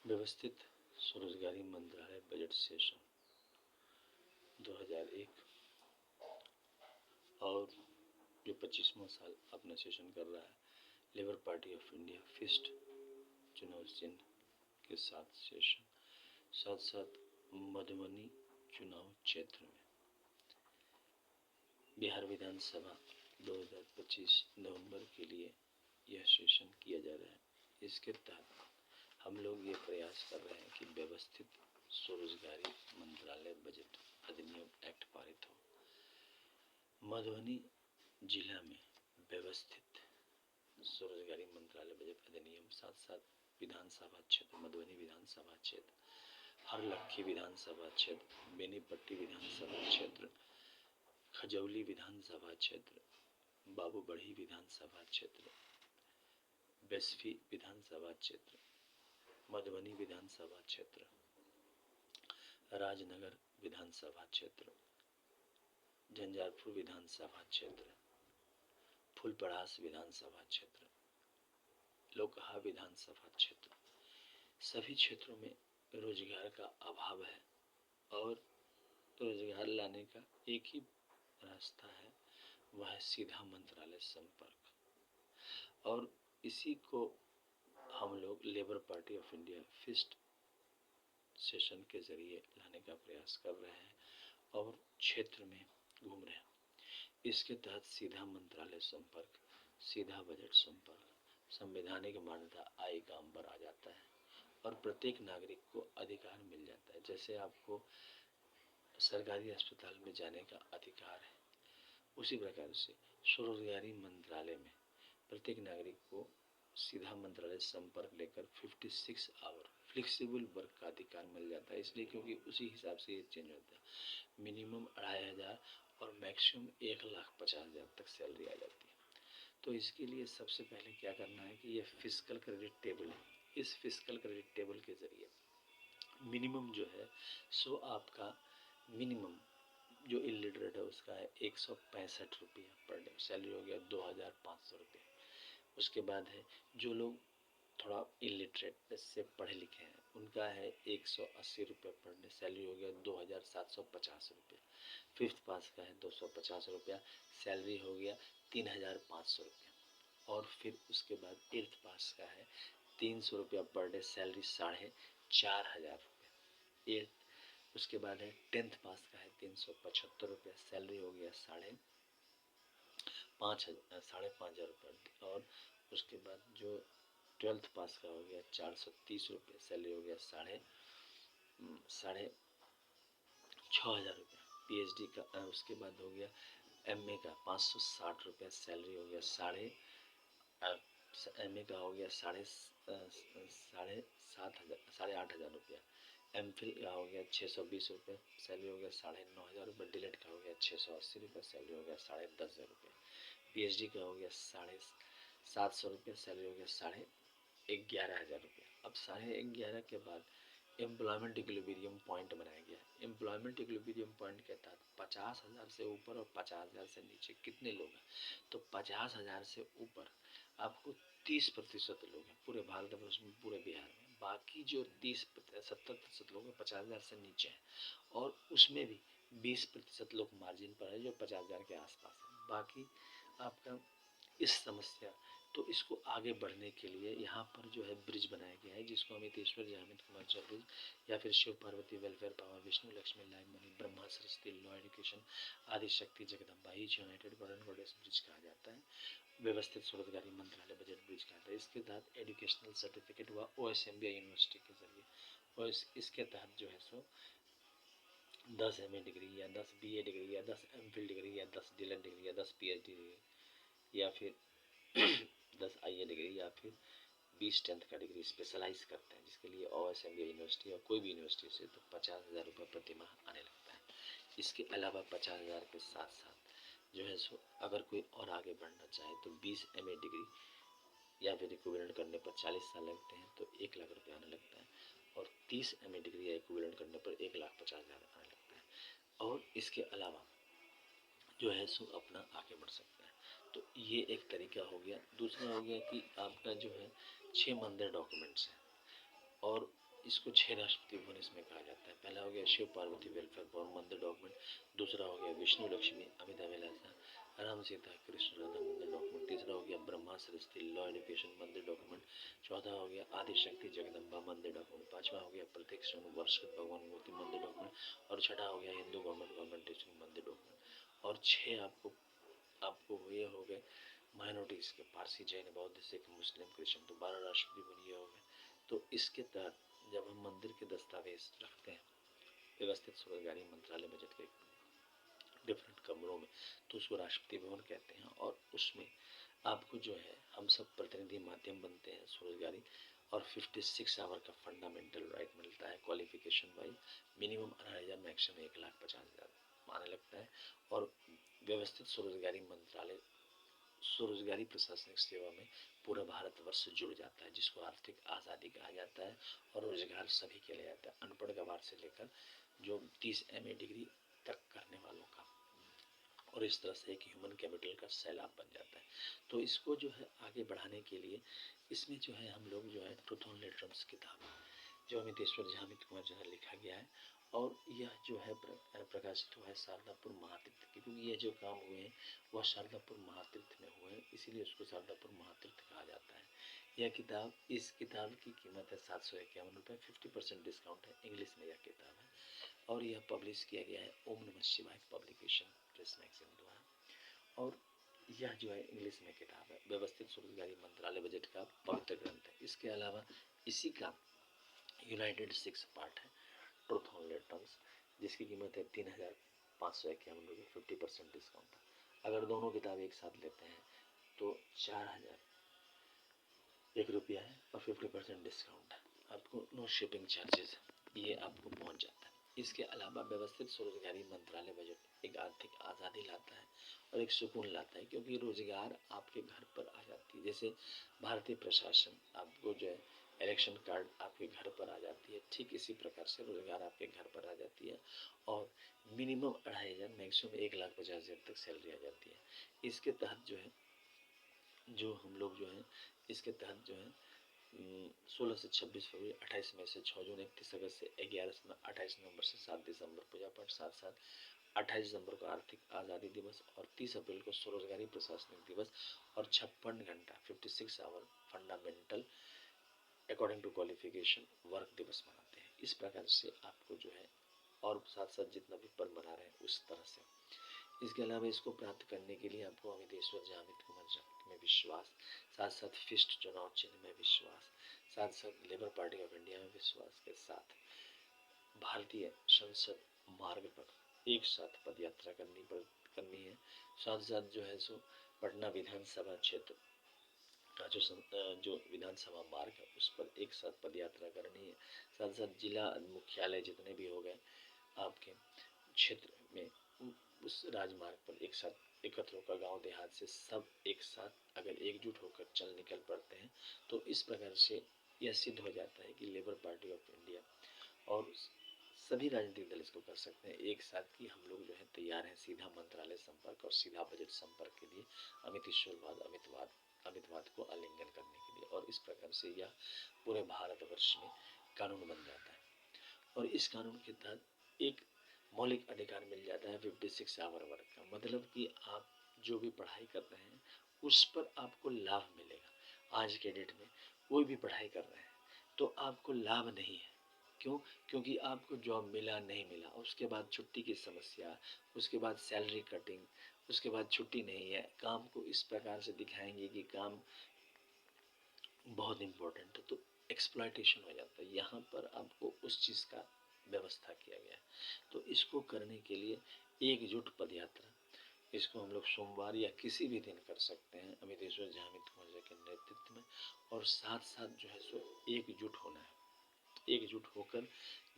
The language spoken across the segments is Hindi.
व्यवस्थित स्वरोजगारी मंत्रालय बजट सेशन 2001 और जो 25वां साल अपना सेशन कर रहा है, Labour party of India fist चुनाव चिन्ह के साथ सेशन, साथ साथ मधुबनी चुनाव क्षेत्र में बिहार विधानसभा 2025 नवंबर के लिए यह सेशन किया जा रहा है। इसके तहत हम लोग ये प्रयास कर रहे हैं कि व्यवस्थित स्वरोजगारी मंत्रालय बजट अधिनियम एक्ट पारित हो। मधुबनी जिला में व्यवस्थित स्वरोजगारी मंत्रालय बजट अधिनियम, साथ साथ विधानसभा क्षेत्र मधुबनी विधानसभा क्षेत्र, हरलक्खी विधानसभा क्षेत्र, बेनीपट्टी विधानसभा क्षेत्र, खजौली विधानसभा क्षेत्र, बाबूबढ़ी विधानसभा क्षेत्र, बेसफी विधानसभा क्षेत्र, मधुबनी विधानसभा क्षेत्र, राजनगर विधानसभा क्षेत्र, झंझारपुर विधानसभा क्षेत्र, फुलपड़ास विधानसभा क्षेत्र, लोकहा विधानसभा क्षेत्र, सभी क्षेत्रों में रोजगार का अभाव है और रोजगार लाने का एक ही रास्ता है, वह है सीधा मंत्रालय संपर्क। और इसी को हम लोग Labour party of India fist session के जरिए लाने का प्रयास कर रहे हैं और क्षेत्र में घूम रहे हैं। इसके तहत सीधा मंत्रालय संपर्क, सीधा बजट संपर्क, संवैधानिक मान्यता आय काम पर आ जाता है और प्रत्येक नागरिक को अधिकार मिल जाता है। जैसे आपको सरकारी अस्पताल में जाने का अधिकार है, उसी प्रकार से स्वरोजगारी मंत्रालय में प्रत्येक नागरिक को सीधा मंत्रालय संपर्क लेकर 56 आवर फ्लेक्सिबल वर्क का अधिकार मिल जाता है। इसलिए क्योंकि उसी हिसाब से ये चेंज होता है। मिनिमम 2500 और मैक्सिमम 1,50,000 तक सैलरी आ जाती है। तो इसके लिए सबसे पहले क्या करना है कि ये फिस्कल क्रेडिट टेबल है, इस फिस्कल क्रेडिट टेबल के जरिए मिनिमम जो है सो आपका मिनिमम जो इलिटरेट है उसका है 165 रुपया पर डे, सैलरी हो गया 2,500 रुपये। उसके बाद है जो लोग थोड़ा इलिटरेट से पढ़े लिखे हैं उनका है 180 रुपये पर डे, सैलरी हो गया 2,750 रुपये। फिफ्थ पास का है 250 रुपया, सैलरी हो गया 3,500 रुपया। और फिर उसके बाद एट्थ पास का है 300 रुपया पर डे, सैलरी 4,500 रुपये। उसके बाद है 10th पास का है 375 रुपया, सैलरी हो गया 5,500 रुपये। और उसके बाद जो 12th पास का हो गया 430 रुपये, सैलरी हो गया 6,500 रुपया। PhD का उसके बाद हो गया MA का 560 रुपया, सैलरी हो गया MA का हो गया 8,500 रुपया। MPhil का हो गया 620 रुपये, सैलरी हो गया 9,500 रुपये। डिलेट का हो गया 680 रुपये, सैलरी हो गया 10,500 रुपये। PhD का हो गया 750 रुपये, सैलरी हो गया 11,500 रुपये। अब 11,500 के बाद एम्प्लॉयमेंट इक्विलिब्रियम पॉइंट बनाया गया है। एम्प्लॉयमेंट इक्विलिब्रियम पॉइंट के तहत 50,000 से ऊपर और 50,000 से नीचे कितने लोग हैं, तो 50,000 से ऊपर आपको 30% लोग हैं पूरे भारतवर्ष में, पूरे बिहार में। बाकी जो 70% लोग हैं 50,000 से नीचे हैं और उसमें भी 20% लोग मार्जिन पर है जो 50,000 के आसपास है। बाकी आपका इस समस्या, तो इसको आगे बढ़ने के लिए यहाँ पर जो है ब्रिज बनाया गया है, जिसको अमितेश्वर जयमित हिमाचल ब्रिज या फिर Shiv Parvati welfare power, Vishnu Lakshmi live money, Brahma Saraswati law education, Adi Shakti Jagdamba each united garden goddess bridge कहा जाता है। व्यवस्थित स्वरोजगारी मंत्रालय बजट ब्रिज कहा जाता है। इसके तहत एजुकेशनल सर्टिफिकेट हुआ OSMBI यूनिवर्सिटी के जरिए, और इसके तहत जो है सो 10 MA डिग्री या 10 BA डिग्री या 10 MPhil डिग्री या 10 DLED डिग्री या 10 PhD डिग्री या फिर 10 IA डिग्री या फिर 20 10th का डिग्री स्पेशलाइज करते हैं, जिसके लिए OSMBI यूनिवर्सिटी और कोई भी यूनिवर्सिटी से तो 50,000 रुपये प्रति माह आने लगता है। इसके अलावा 50,000 के साथ साथ जो है सो अगर कोई और आगे बढ़ना चाहे तो 20 MA डिग्री या फिर इक्विवेलेंट करने पर 40 साल लगते हैं तो 1 लाख रुपये आने लगता है, और 30 MA डिग्री या इक्विवेलेंट करने पर 1,50,000 आने लगता है। और इसके अलावा जो है सो अपना आगे बढ़ सकता है। तो ये एक तरीका हो गया। दूसरा हो गया कि आपका जो है 6 मंदिर डॉक्यूमेंट्स हैं और इसको 6 राष्ट्रपति भवन इसमें कहा जाता है। पहला हो गया शिव पार्वती वेलफेयर फॉर मंदिर डॉक्यूमेंट, दूसरा हो गया विष्णु लक्ष्मी अमिता विलासा राम सीता कृष्ण राधा मंदिर डॉक्यूमेंट, तीसरा हो गया ब्रह्मा सरस्वती लॉ एजुकेशन मंदिर डॉक्यूमेंट, चौथा हो गया आदिशक्ति जगदम्बा मंदिर डॉक्यूमेंट, पांचवा हो गया प्रत्येक वर्षगत भगवान मूर्ति मंदिर डॉक्यूमेंट और छठा हो गया हिंदू गवर्नमेंट मंदिर डॉक्यूमेंट। और 6 आपको ये हो गए माइनॉरिटीज के, पारसी जैन बौद्ध सिख मुस्लिम क्रिश्चियन, तो 12 राष्ट्रपति बनिए हो गए। तो इसके तहत जब हम मंदिर के दस्तावेज रखते हैं व्यवस्थित स्वरोजगारी मंत्रालय बजट के डिफरेंट कमरों में, तो उसको राष्ट्रपति भवन कहते हैं। और उसमें आपको जो है हम सब प्रतिनिधि माध्यम बनते हैं स्वरोजगारी, और 56 आवर का फंडामेंटल राइट मिलता है क्वालिफिकेशन वाइज, मिनिमम 18,000 मैक्सिमम 1,50,000 माने लगता है। और व्यवस्थित स्वरोजगारी मंत्रालय स्वरोजगारी प्रशासनिक सेवा में पूरा भारतवर्ष जुड़ जाता है, जिसको आर्थिक आज़ादी कहा जाता है। और रोजगार सभी के लिए आता है, अनपढ़ गवार से लेकर जो 30 MA डिग्री तक करने वालों का, और इस तरह से एक ह्यूमन कैपिटल का सैलाब बन जाता है। तो इसको जो है आगे बढ़ाने के लिए इसमें जो है हम लोग जो है ट्रूथ ऑन लेटर्स किताब जो अमितेश्वर झा अमित कुमार द्वारा लिखा गया है, और यह जो है प्रकाशित हुआ है शारदापुर महातीर्थ की, क्योंकि ये जो काम हुए हैं वह शारदापुर महातीर्थ में हुए हैं, इसीलिए उसको शारदापुर महातीर्थ कहा जाता है। यह किताब, इस किताब की कीमत है 751 रुपये, 50% डिस्काउंट है, इंग्लिश में यह किताब है। और यह पब्लिश किया गया है ओम नमः शिवाय पब्लिकेशन प्रेस मैगजीन द्वारा। और यह जो है इंग्लिश में किताब है, व्यवस्थित स्वरोजगारी मंत्रालय बजट का पवित्र ग्रंथ है। इसके अलावा इसी का यूनाइटेड 6 पार्ट है ट्रूथ ऑन लेटर्स, जिसकी कीमत है 3,551 रुपये, 50% डिस्काउंट है। अगर दोनों किताब एक साथ लेते हैं तो 4,001 रुपया है और 50% डिस्काउंट है, आपको नो शिपिंग चार्जेस ये आपको पहुंच जाता है। इसके अलावा व्यवस्थित स्वरोजगारी मंत्रालय बजट एक आर्थिक आज़ादी लाता है और एक सुकून लाता है, क्योंकि रोजगार आपके घर पर आ जाती है। जैसे भारतीय प्रशासन आपको जो है इलेक्शन कार्ड आपके घर पर आ जाती है, ठीक इसी प्रकार से रोजगार आपके घर पर आ जाती है, और मिनिमम 2,500 मैक्सिमम 1,50,000 तक सैलरी आ जाती है। इसके तहत जो है जो हम लोग जो है इसके तहत जो है 16 से 26 फरवरी, 28 मई से 6 जून, 31 अगस्त से 28 नवंबर से 7 दिसंबर पूजा पाठ, साथ साथ 28 दिसंबर को आर्थिक आज़ादी दिवस और 30 अप्रैल को स्वरोजगारी प्रशासनिक दिवस और 56 घंटा 56 hour fundamental according to qualification work दिवस मनाते हैं। इस प्रकार से आपको जो है, और साथ साथ जितना भी पर्व मना रहे हैं उस तरह से। इसके अलावा इसको प्राप्त करने के लिए आपको अमितेश्वर झा अमित कुमार झा में विश्वास, साथ साथ फिस्ट चुनाव चिन्ह में विश्वास, साथ साथ लेबर पार्टी ऑफ इंडिया में विश्वास के साथ भारतीय संसद मार्ग पर एक साथ पद यात्रा करनी है। साथ साथ जो है सो पटना विधानसभा क्षेत्र का जो विधानसभा मार्ग है उस पर एक साथ पद यात्रा करनी है। साथ साथ जिला मुख्यालय जितने भी हो गए आपके क्षेत्र में उस राजमार्ग पर एक साथ एकत्र होकर गांव देहात से सब एक साथ अगर एकजुट होकर चल निकल पड़ते हैं, तो इस प्रकार से यह सिद्ध हो जाता है कि लेबर पार्टी ऑफ इंडिया और सभी राजनीतिक दल इसको कर सकते हैं एक साथ, कि हम लोग जो है तैयार हैं सीधा मंत्रालय संपर्क और सीधा बजट संपर्क के लिए, अमितवाद को आलिंगन करने के लिए। और इस प्रकार से यह पूरे भारतवर्ष में कानून बन जाता है, और इस कानून के तहत एक मौलिक अधिकार मिल जाता है 56 आवर वर्क का, मतलब कि आप जो भी पढ़ाई कर रहे हैं उस पर आपको लाभ मिलेगा। आज के डेट में कोई भी पढ़ाई कर रहे हैं तो आपको लाभ नहीं है, क्यों? क्योंकि आपको जॉब मिला नहीं मिला, उसके बाद छुट्टी की समस्या, उसके बाद सैलरी कटिंग, उसके बाद छुट्टी नहीं है, काम को इस प्रकार से दिखाएंगे कि काम बहुत इम्पोर्टेंट है, तो एक्सप्लॉयटेशन हो जाता है। यहाँ पर आपको उस चीज़ का व्यवस्था किया गया है। तो इसको करने के लिए एकजुट पद यात्रा, इसको हम लोग सोमवार या किसी भी दिन कर सकते हैं अमितेश्वर झा अमित कुमार झा के नेतृत्व में, और साथ साथ जो है सो एकजुट होना है। एकजुट होकर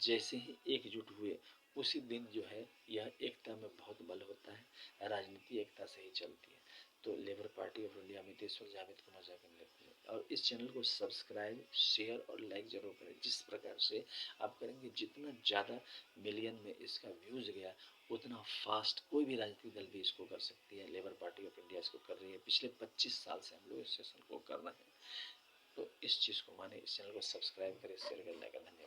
जैसे ही एकजुट हुए उसी दिन जो है यह एकता में बहुत बल होता है, राजनीति एकता से ही चलती है। तो labour party of India Amiteshwar Jha Amit Kumar Jha के नेतृत्व में, और इस चैनल को सब्सक्राइब शेयर और लाइक जरूर करें। जिस प्रकार से आप करेंगे जितना ज़्यादा मिलियन में इसका व्यूज़ गया उतना फास्ट कोई भी राजनीतिक दल भी इसको कर सकती है। लेबर पार्टी ऑफ इंडिया इसको कर रही है, पिछले 25 साल से हम लोग इस सेशन को कर रहे हैं। तो इस चीज़ को माने, इस चैनल को सब्सक्राइब करें, शेयर करें, लाइक करें। धन्यवाद।